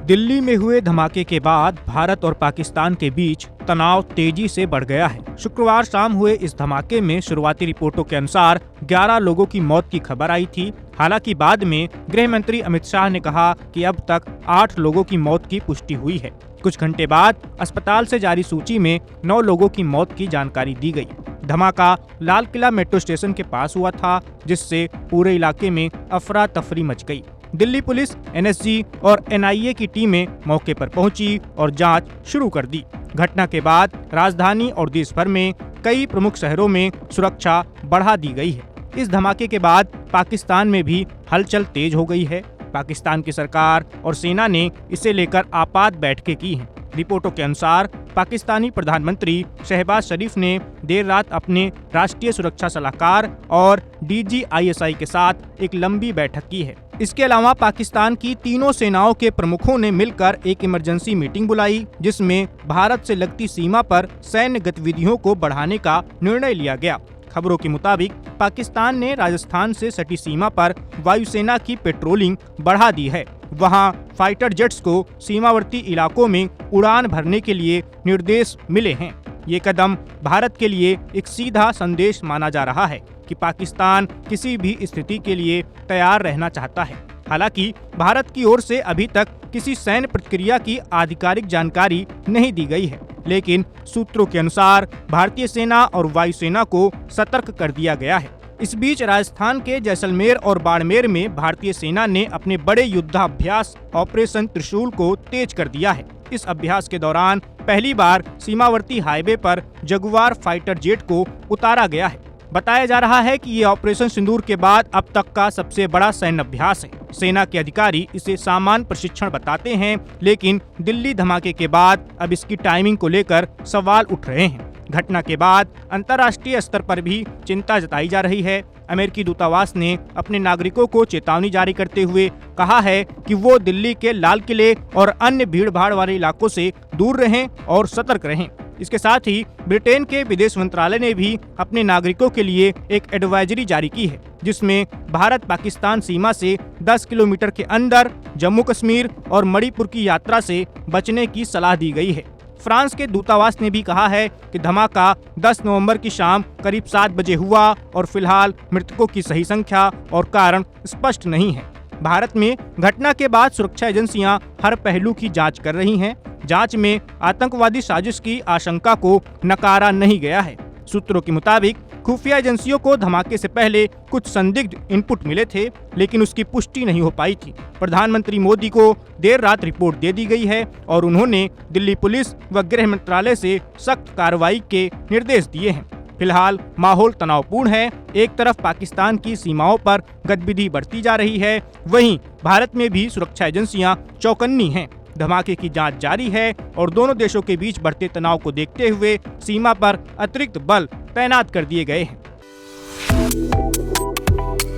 दिल्ली में हुए धमाके के बाद भारत और पाकिस्तान के बीच तनाव तेजी से बढ़ गया है। शुक्रवार शाम हुए इस धमाके में शुरुआती रिपोर्टों के अनुसार 11 लोगों की मौत की खबर आई थी। हालांकि बाद में गृह मंत्री अमित शाह ने कहा कि अब तक 8 लोगों की मौत की पुष्टि हुई है। कुछ घंटे बाद अस्पताल से जारी सूची में 9 लोगों की मौत की जानकारी दी गई। धमाका लाल किला मेट्रो स्टेशन के पास हुआ था, जिससे पूरे इलाके में अफरा तफरी मच गई। दिल्ली पुलिस, एनएसजी और एनआईए की टीमें मौके पर पहुंची और जांच शुरू कर दी। घटना के बाद राजधानी और देश भर में कई प्रमुख शहरों में सुरक्षा बढ़ा दी गई है। इस धमाके के बाद पाकिस्तान में भी हलचल तेज हो गई है। पाकिस्तान की सरकार और सेना ने इसे लेकर आपात बैठकें की हैं। रिपोर्टों के अनुसार पाकिस्तानी प्रधानमंत्री शहबाज शरीफ ने देर रात अपने राष्ट्रीय सुरक्षा सलाहकार और डीजीआईएसआई के साथ एक लंबी बैठक की है। इसके अलावा पाकिस्तान की तीनों सेनाओं के प्रमुखों ने मिलकर एक इमरजेंसी मीटिंग बुलाई, जिसमें भारत से लगती सीमा पर सैन्य गतिविधियों को बढ़ाने का निर्णय लिया गया। खबरों के मुताबिक पाकिस्तान ने राजस्थान से सटी सीमा पर वायुसेना की पेट्रोलिंग बढ़ा दी है। वहां फाइटर जेट्स को सीमावर्ती इलाकों में उड़ान भरने के लिए निर्देश मिले हैं। ये कदम भारत के लिए एक सीधा संदेश माना जा रहा है कि पाकिस्तान किसी भी स्थिति के लिए तैयार रहना चाहता है। हालांकि भारत की ओर से अभी तक किसी सैन्य प्रतिक्रिया की आधिकारिक जानकारी नहीं दी गई है, लेकिन सूत्रों के अनुसार भारतीय सेना और वायुसेना को सतर्क कर दिया गया है। इस बीच राजस्थान के जैसलमेर और बाड़मेर में भारतीय सेना ने अपने बड़े युद्धाभ्यास ऑपरेशन त्रिशूल को तेज कर दिया है। इस अभ्यास के दौरान पहली बार सीमावर्ती हाईवे पर जगुआर फाइटर जेट को उतारा गया है। बताया जा रहा है कि ये ऑपरेशन सिंदूर के बाद अब तक का सबसे बड़ा सैन्य अभ्यास है। सेना के अधिकारी इसे सामान्य प्रशिक्षण बताते हैं, लेकिन दिल्ली धमाके के बाद अब इसकी टाइमिंग को लेकर सवाल उठ रहे हैं। घटना के बाद अंतर्राष्ट्रीय स्तर पर भी चिंता जताई जा रही है। अमेरिकी दूतावास ने अपने नागरिकों को चेतावनी जारी करते हुए कहा है कि वो दिल्ली के लाल किले और अन्य भीड़ भाड़ वाले इलाकों से दूर रहें और सतर्क रहें। इसके साथ ही ब्रिटेन के विदेश मंत्रालय ने भी अपने नागरिकों के लिए एक एडवाइजरी जारी की है, जिसमें भारत पाकिस्तान सीमा से 10 किलोमीटर के अंदर जम्मू कश्मीर और मणिपुर की यात्रा से बचने की सलाह दी गई है। फ्रांस के दूतावास ने भी कहा है कि धमाका 10 नवंबर की शाम करीब 7 बजे हुआ और फिलहाल मृतकों की सही संख्या और कारण स्पष्ट नहीं है। भारत में घटना के बाद सुरक्षा एजेंसियां हर पहलू की जांच कर रही हैं। जांच में आतंकवादी साजिश की आशंका को नकारा नहीं गया है। सूत्रों के मुताबिक खुफिया एजेंसियों को धमाके से पहले कुछ संदिग्ध इनपुट मिले थे, लेकिन उसकी पुष्टि नहीं हो पाई थी। प्रधानमंत्री मोदी को देर रात रिपोर्ट दे दी गई है और उन्होंने दिल्ली पुलिस व गृह मंत्रालय से सख्त कार्रवाई के निर्देश दिए हैं। फिलहाल माहौल तनावपूर्ण है। एक तरफ पाकिस्तान की सीमाओं पर गतिविधि बढ़ती जा रही है, वहीं भारत में भी सुरक्षा एजेंसियां चौकन्नी हैं। धमाके की जांच जारी है और दोनों देशों के बीच बढ़ते तनाव को देखते हुए सीमा पर अतिरिक्त बल तैनात कर दिए गए हैं।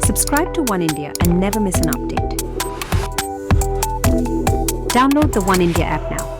Subscribe to One India and never miss an update. Download the One India app now.